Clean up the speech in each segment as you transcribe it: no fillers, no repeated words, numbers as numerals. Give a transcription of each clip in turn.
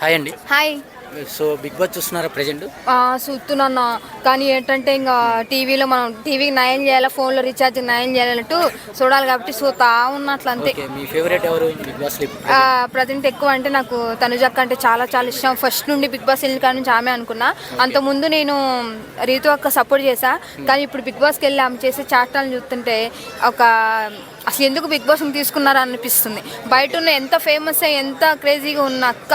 Hi అండి. Hi. So big boss చూస్తున్నారా present? చూస్తున్నా. కానీ ఏంటంటే ఇంకా టీవీలో మనం టీవీకి నయం చేయాలి, ఫోన్లో రీఛార్జ్ నయం చేయాలంటూ చూడాలి కాబట్టి చూస్తా ఉన్నట్లు అంతే. ఓకే, మీ ఫేవరెట్ ఎవరు బిగ్ బాస్? ప్రజెంట్ ఎక్కువ అంటే నాకు తనుజక్క అంటే చాలా చాలా ఇష్టం. ఫస్ట్ నుండి బిగ్ బాస్ వెళ్ళిన కాడ నుంచి ఆమె అనుకున్నా. అంతకుముందు నేను రీతు అక్క సపోర్ట్ చేశా. కానీ ఇప్పుడు బిగ్ బాస్కి వెళ్ళి ఆమె చేసే చాటాలను చూస్తుంటే అసలు ఎందుకు బిగ్ బాస్ని తీసుకున్నారా అనిపిస్తుంది. బయట ఉన్న ఎంత ఫేమస్ ఎంత క్రేజీగా ఉన్న అక్క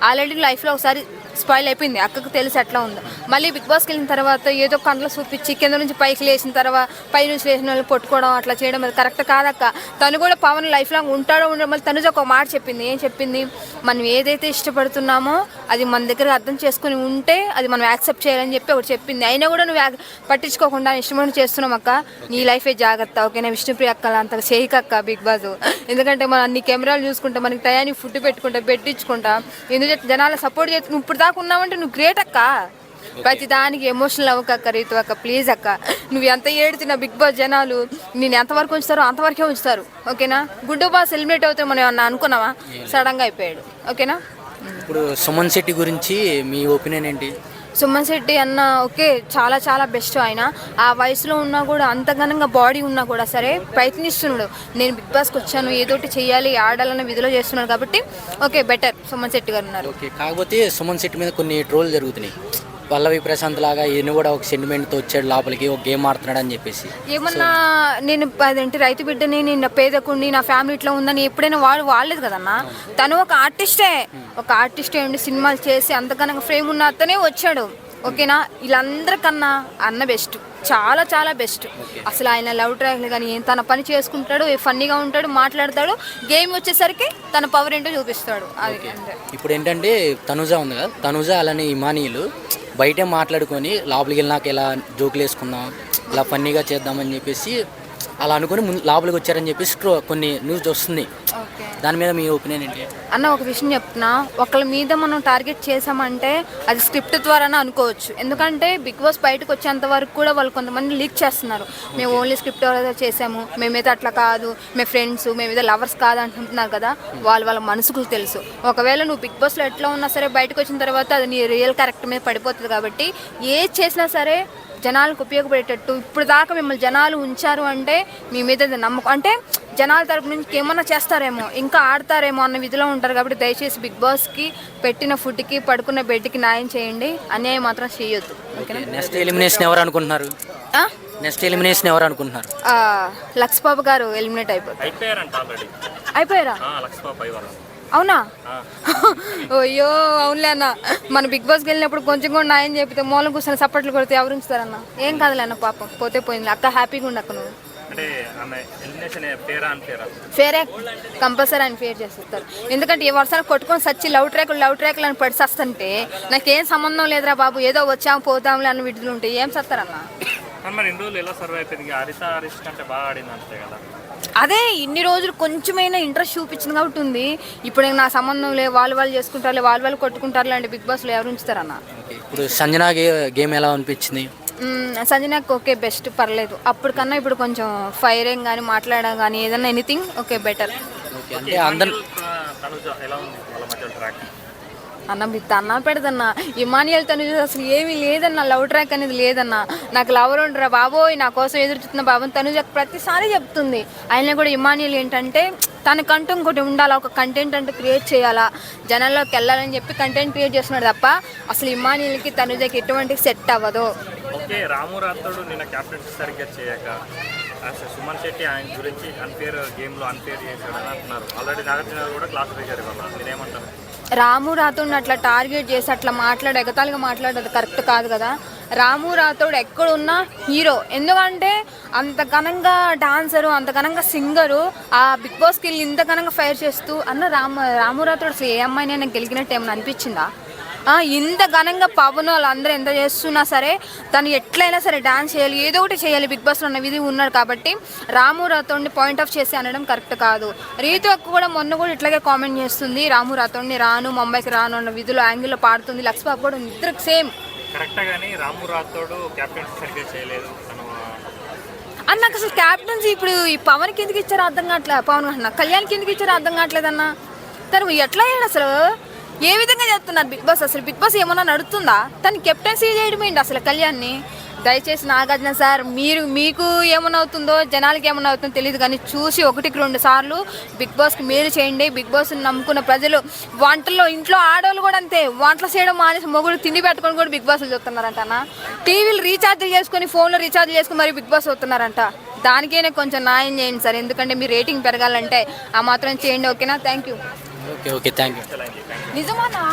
ఆల్రెడీ లైఫ్లో ఒకసారి స్పాయిల్ అయిపోయింది. అక్కకు తెలిసి ఎట్లా ఉందో. మళ్ళీ బిగ్ బాస్కి వెళ్ళిన తర్వాత ఏదో కంట్లో చూపించి కింద నుంచి పైకి లేచిన తర్వాత పై నుంచి లేచిన వాళ్ళు కొట్టుకోవడం అట్లా చేయడం అది కరెక్ట్ కాదక్క. తను కూడా పవన్ లైఫ్ లాంగ్ ఉంటాడో ఉండడం. మళ్ళీ తనుజ ఒక మాట చెప్పింది. ఏం చెప్పింది? మనం ఏదైతే ఇష్టపడుతున్నామో అది మన దగ్గర అర్థం చేసుకుని ఉంటే అది మనం యాక్సెప్ట్ చేయాలని చెప్పి ఒకటి చెప్పింది. అయినా కూడా నువ్వు పట్టించుకోకుండా ఇష్టమని చేస్తున్నాం అక్క, నీ లైఫే జాగ్రత్త. ఓకేనా? విష్ణుప్రియ అక్క అంత చేయకక్క బిగ్ బాస్. ఎందుకంటే మనం అన్ని కెమెరాలు చూసుకుంటా, మనకి టయానికి ఫుడ్ పెట్టుకుంటా, పెట్టించుకుంటా, ఎందుకంటే జనాల సపోర్ట్ చేసి నువ్వు ఇప్పుడు దాకా ఉన్నావంటే నువ్వు గ్రేట్ అక్క. ప్రతి దానికి ఎమోషనల్ అవ్వక రీతు అక్క, ప్లీజ్ అక్క. నువ్వు ఎంత ఏడుతున్నా బిగ్ బాస్ జనాలు నేను ఎంతవరకు ఉంచుతారో అంతవరకే ఉంచుతారు. ఓకేనా? గుడ్డు బాస్ ఎలిమినేట్ అవుతే మనం ఏమన్నా అనుకున్నావా? సడన్గా అయిపోయాడు. ఓకేనా? ఇప్పుడు సుమన్ శెట్టి గురించి మీ ఒపీనియన్ ఏంటి? సుమన్ శెట్టి అన్న ఓకే, చాలా చాలా బెస్ట్. ఆయన ఆ వయసులో ఉన్నా కూడా అంత ఘనంగా బాడీ ఉన్నా కూడా సరే ప్రయత్నిస్తున్నాడు. నేను బిగ్ బాస్కి వచ్చాను, ఏదోటి చేయాలి, ఆడాలన్న విధిలో చేస్తున్నాడు కాబట్టి ఓకే, బెటర్ సుమన్ శెట్టి గారు ఉన్నారు. ఓకే, కాకపోతే సుమన్ శెట్టి మీద కొన్ని ట్రోల్ జరుగుతున్నాయి. పల్లవి ప్రశాంత్ లాగా ఈయన కూడా ఒక సెంటిమెంట్తో వచ్చాడు లోపలికి, ఒక గేమ్ ఆడుతున్నాడు అని చెప్పేసి. ఏమన్నా నేను అదేంటి రైతు బిడ్డని, నేను పేదకుడిని, నా ఫ్యామిలీ ఇట్లా ఉందని ఎప్పుడైనా వాడలేదు కదన్నా. తను ఒక ఆర్టిస్టే ఉండి సినిమాలు చేసి అంతకన్నా ఫ్రేమ్ ఉన్న అతనే వచ్చాడు. ఓకేనా? వీళ్ళందరికన్నా అన్న బెస్ట్, చాలా చాలా బెస్ట్. అసలు ఆయన లవ్ ట్రాక్లు కానీ తన పని చేసుకుంటాడు, ఫన్నీగా ఉంటాడు, మాట్లాడతాడు. గేమ్ వచ్చేసరికి తన పవర్ ఏంటో చూపిస్తాడు. అది ఇప్పుడు ఏంటంటే తనుజ ఉంది కదా, తనుజ అలానే ఇమానీయులు బయటే మాట్లాడుకొని లోపలికి వెళ్ళినాక ఇలా జోకులు వేసుకుందాం, ఇలా ఫన్నీగా చేద్దామని చెప్పేసి అలా అనుకుని లోపలికి వచ్చారని చెప్పేసి కొన్ని న్యూస్ వస్తుంది. దాని మీద మీ ఒపీనియన్ ఏంటి అన్న? ఒక విషయం చెప్తున్నా, ఒకళ్ళ మీద మనం టార్గెట్ చేసామంటే అది స్క్రిప్ట్ ద్వారానే అనుకోవచ్చు. ఎందుకంటే బిగ్ బాస్ బయటకు వచ్చేంత వరకు కూడా వాళ్ళు కొంతమంది లీక్ చేస్తున్నారు. మేము ఓన్లీ స్క్రిప్ట్ ద్వారా చేసాము, మేమైతే అట్లా కాదు, మేము ఫ్రెండ్స్, మేమైతే లవర్స్ కాదు అంటున్నారు కదా. వాళ్ళ మనసుకు తెలుసు. ఒకవేళ నువ్వు బిగ్ బాస్లో ఎట్లా ఉన్నా సరే బయటకు వచ్చిన తర్వాత అది నీ రియల్ క్యారెక్టర్ మీద పడిపోతుంది. కాబట్టి ఏది చేసినా సరే జనాలకు ఉపయోగపడేటట్టు ఇప్పుడు దాకా మిమ్మల్ని జనాలు ఉంచారు అంటే మీ మీద నమ్మకం, అంటే జనాల తరపు నుంచి ఏమన్నా చేస్తారేమో, ఇంకా ఆడతారేమో అన్న విధిలో ఉంటారు. కాబట్టి దయచేసి బిగ్ బాస్కి పెట్టిన ఫుడ్కి, పడుకున్న బెడ్కి న్యాయం చేయండి. అన్యాయం మాత్రం చేయొద్దు. ఓకేనా? నెక్స్ట్ ఎలిమినేషన్ ఎవరు అనుకుంటున్నారు? లక్స్ బాబు గారు ఎలిమినేట్ అయిపోయారా? అవునా? అయ్యో అవునులే అన్న. మన బిగ్ బాస్కి వెళ్ళినప్పుడు కొంచెం కూడా న్యాయం చెప్తే మూలం కూర్చొని సప్పట్లు కొడితే ఎవరు ఉంచుతారన్న? ఏం కాదులే అన్న, పాపం పోతే పోయింది. అక్క హ్యాపీగా ఉండు అక్క. నువ్వు ఫేరే, కంపల్సరీ ఆయన ఫేర్ చేస్తారు. ఎందుకంటే ఏ వర్షాలు కొట్టుకొని సచ్చి లవ్ ట్రాక్లు అని పడిసేస్తుంటే నాకేం సంబంధం లేదురా బాబు, ఏదో వచ్చాము పోతాంలే అన్న విడుదల ఉంటాయి. ఏం చేస్తారన్న? అదే ఇన్ని రోజులు కొంచెమైనా ఇంట్రెస్ట్ చూపించింది కాబట్టి ఉంది. ఇప్పుడు నా సంబంధం లేదు, వాళ్ళు చేసుకుంటారు, వాళ్ళు కొట్టుకుంటారు అంటే బిగ్ బాస్లో ఎవరు ఉంచుతారన్న? ఇప్పుడు సంజన గేమ్ ఎలా అనిపించింది? సంజనాకి ఓకే, బెస్ట్, పర్లేదు. అప్పటికన్నా ఇప్పుడు కొంచెం ఫైరింగ్ కానీ మాట్లాడడం కానీ ఏదన్నా ఎనీథింగ్ ఓకే, బెటర్. అన్న బిత్త అన్న పెడదన్నా. ఇమానియల్ తను అసలు ఏమీ లేదన్న, లవ్ ట్రాక్ అనేది లేదన్న. నాకు లవర్ ఉండరా బాబోయ్, నా కోసం ఎదురు చూస్తున్న బాబు తనుజ ప్రతిసారి చెప్తుంది. ఆయన కూడా ఇమానియల్ ఏంటంటే తనకంటూ ఇంకోటి ఉండాలా, ఒక కంటెంట్ అంటూ క్రియేట్ చేయాలా, జనాల్లోకి వెళ్ళాలని చెప్పి కంటెంట్ క్రియేట్ చేస్తున్నాడు తప్ప అసలు ఇమానియల్కి తనుజకి ఎటువంటి సెట్ అవ్వదు. రాము రాథోడ్ నిన్న క్యాప్టెన్సీ సరిగ్గా చేయక సుమన్ శెట్టి ఆయన గురించి గేమ్లో అన్ఫేర్ చేశాడని అంటున్నారు. ఆల్రెడీ నాగార్జున కూడా క్లాస్ రీచారు కదా, మీరేమంటారు? రాము రాథోడ్ని అట్లా టార్గెట్ చేసి అట్లా ఎగతాళిగా మాట్లాడేది కరెక్ట్ కాదు కదా. రాము రాథోడ్ ఎక్కడున్నా హీరో. ఎందుకంటే అంత ఘనంగా డాన్సరు, అంత ఘనంగా సింగరు, ఆ బిగ్ బాస్కి వెళ్ళి ఇంత ఘనంగా ఫైర్ చేస్తూ అన్న రాము రాథోడ్ అసలు ఏ అమ్మాయినైనా గెలిగినట్టు ఏమైనా అనిపించిందా? ఇంత ఘనంగా పవన్ వాళ్ళందరూ ఎంత చేస్తున్నా సరే తను ఎట్లయినా సరే డాన్స్ చేయాలి, ఏదో ఒకటి చేయాలి బిగ్ బాస్లో అన్న విధి ఉన్నాడు. కాబట్టి రాము రాథోడ్ని పాయింట్ ఆఫ్ చేసి అనడం కరెక్ట్ కాదు. రీతు అక్క కూడా మొన్న కూడా ఇట్లాగే కామెంట్ చేస్తుంది, రాము రాథోడ్ని రాను, ముంబైకి రాను అన్న విధులు యాంగిల్లో పాడుతుంది. లక్స్ బాబు కూడా ఇద్దరికి సేమ్ రాము రాథోడ్ క్యాప్టెన్సీ సరిగ్గా చేయలేదు అన్న. నాకు అసలు క్యాప్టెన్సీ ఇప్పుడు ఈ పవన్కి ఎందుకు ఇచ్చారో అర్థం కావట్లేదు. పవన్ అన్న కళ్యాణ్కి ఎందుకు ఇచ్చారో అర్థం కావట్లేదన్న. తను ఎట్లా అయ్యాడు అసలు? ఏ విధంగా చేస్తున్నారు బిగ్ బాస్? అసలు బిగ్ బాస్ ఏమన్నా నడుస్తుందా? తను కెప్టెన్సీ చేయడం ఏంటి అసలు కళ్యాణ్ని? దయచేసి నాగార్జున సార్ మీకు ఏమన్నా అవుతుందో జనాలకి ఏమన్నా అవుతుందో తెలియదు, కానీ చూసి 1-2 సార్లు బిగ్ బాస్కి మేలు చేయండి. బిగ్ బాస్ని నమ్ముకున్న ప్రజలు వంటల్లో, ఇంట్లో ఆడవాళ్ళు కూడా అంతే, వంటలు చేయడం మానేసి మొగుడు తిండి పెట్టుకొని కూడా బిగ్ బాస్లు చూస్తున్నారంట అన్న. టీవీలు రీఛార్జ్ చేసుకొని, ఫోన్లో రీఛార్జ్ చేసుకుని మరి బిగ్ బాస్ చూస్తున్నారంట. దానికైనా కొంచెం న్యాయం చేయండి సార్, ఎందుకంటే మీ రేటింగ్ పెరగాలంటే ఆ మాత్రం చేయండి. ఓకేనా? Thank you. Okay thank you. నిజమానా?